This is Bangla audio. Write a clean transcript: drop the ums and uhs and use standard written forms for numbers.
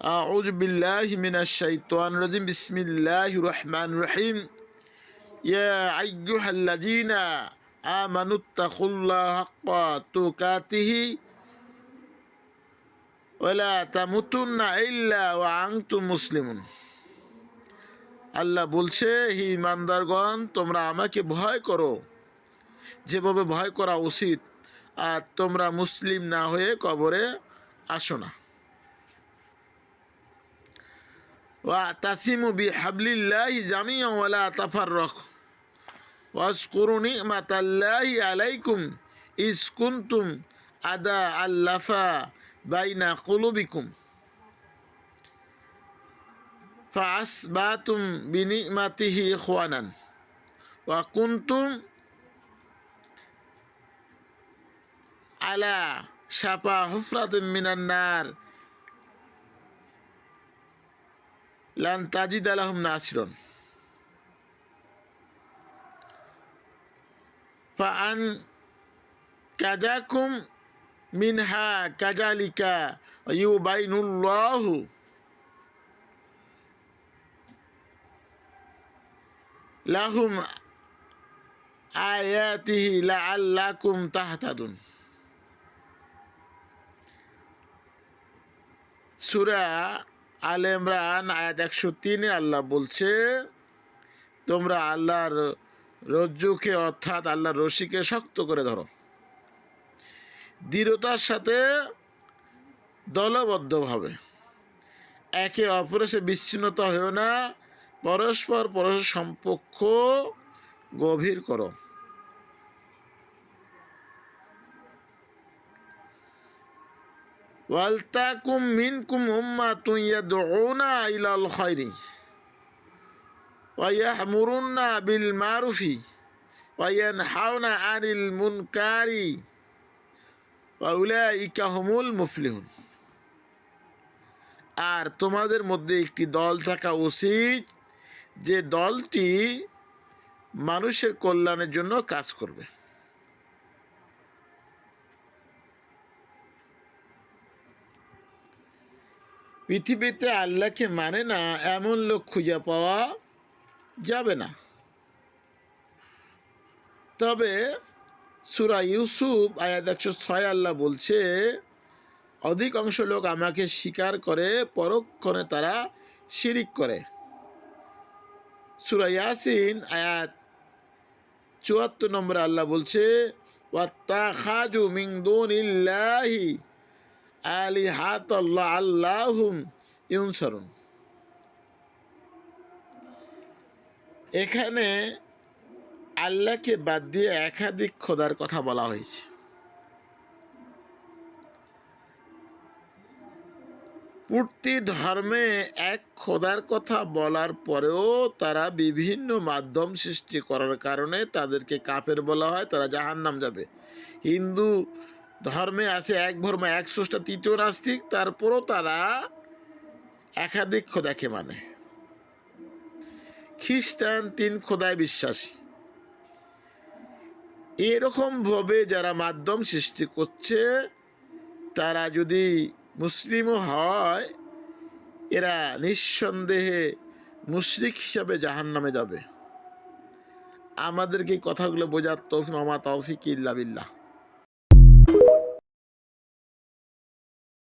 أعوذ بالله من الشيطان الرجيم بسم الله الرحمن الرحيم يا أيها الذين آمنوا اتقوا الله حق تقاته ولا تموتن إلا وأنتم مسلمون। আল্লাহ বলছে, হে ইমানদারগণ, তোমরা আমাকে ভয় করো যেভাবে ভয় করা উচিত, আর তোমরা মুসলিম না হয়ে কবরে আসো না। ওয়াতাসিমু বিহাবলিল্লাহি জামিআন ওয়ালা তাফাররাকু ওয়াজকুরু নি'মাতাল্লাহি আলাইকুম ইজ কুনতুম আদা আল্লাফা বাইনা কুলুবিকুম ফাআসবাতুম বিনি'মাতিহি ইখওয়ানান ওয়া কুনতুম আলা শাফা হুফরাতিন মিনান নার লান তাজিদা লাহুম নাসিরন। ফাআন কাজাকুম মিনহা কাজালিকা ইউবাইনুল্লাহু লাহুম আয়াতিহি লাআল্লাকুম তাহতাদুন। সূরা আলে ইমরান আয়াত 103 আল্লাহ বলছে, তোমরা আল্লাহর রজ্জুকে অর্থাৎ আল্লাহর রশিকে শক্ত করে ধরো, দৃঢ়তার সাথে দলবদ্ধভাবে, একে অপরের সাথে বিচ্ছিন্নতা হয়েও না, পরস্পর সম্পর্ক গভীর করো। ওয়ালতাকুম মিনকুম উম্মাতুন ইয়াদউনা ইলাল খায়রি ওয়া ইয়া'মুরুনা বিল মারুফি ওয়া ইয়ানহাউনা আনিল মুনকারি ওয়া উলাইকা হুমুল মুফলিহুন। আর তোমাদের মধ্যে একটি দল থাকা উচিত, যে দলটি মানুষের কল্যাণের জন্য কাজ করবে। পৃথিবীতে আল্লাহকে মানে না এমন লোক খুঁজে পাওয়া যাবে না। তবে সূরা ইউসুফ আয়াত 106 আল্লাহ বলছে, অধিকাংশ লোক আমাকে স্বীকার করে, পরক্ষণে তারা শিরিক করে। সূরা ইয়াসিন আয়াত 74 নম্বরে আল্লাহ বলছে, ওয়াত্তাখাযু মিন দুনিল্লাহি আলিহাতান লাআল্লাহুম ইউনসারুন। এখানে আল্লাহকে বাদ দিয়ে একাধিক খোদার কথা বলা হয়েছে। প্রতি ধর্মে এক খোদার কথা বলার পরেও তারা বিভিন্ন মাধ্যম সৃষ্টি করার কারণে তাদেরকে কাফের বলা হয়, তারা জাহান্নাম যাবে। হিন্দু ধর্মে আছে এক ধর্ম, এক স্রষ্টা, তৃতীয় নাস্তিক, তারপরও তারা একাধিক খোদাকে মানে। খ্রিস্টান 3 খোদায় বিশ্বাসী। এরকমভাবে যারা মাধ্যম সৃষ্টি করছে, তারা যদি মুসলিমও হয়, এরা নিঃসন্দেহে মুশরিক হিসাবে জাহান্নামে যাবে। আমাদেরকে এই কথাগুলো বোঝার তৌফিক ইল্লা বিল্লাহ।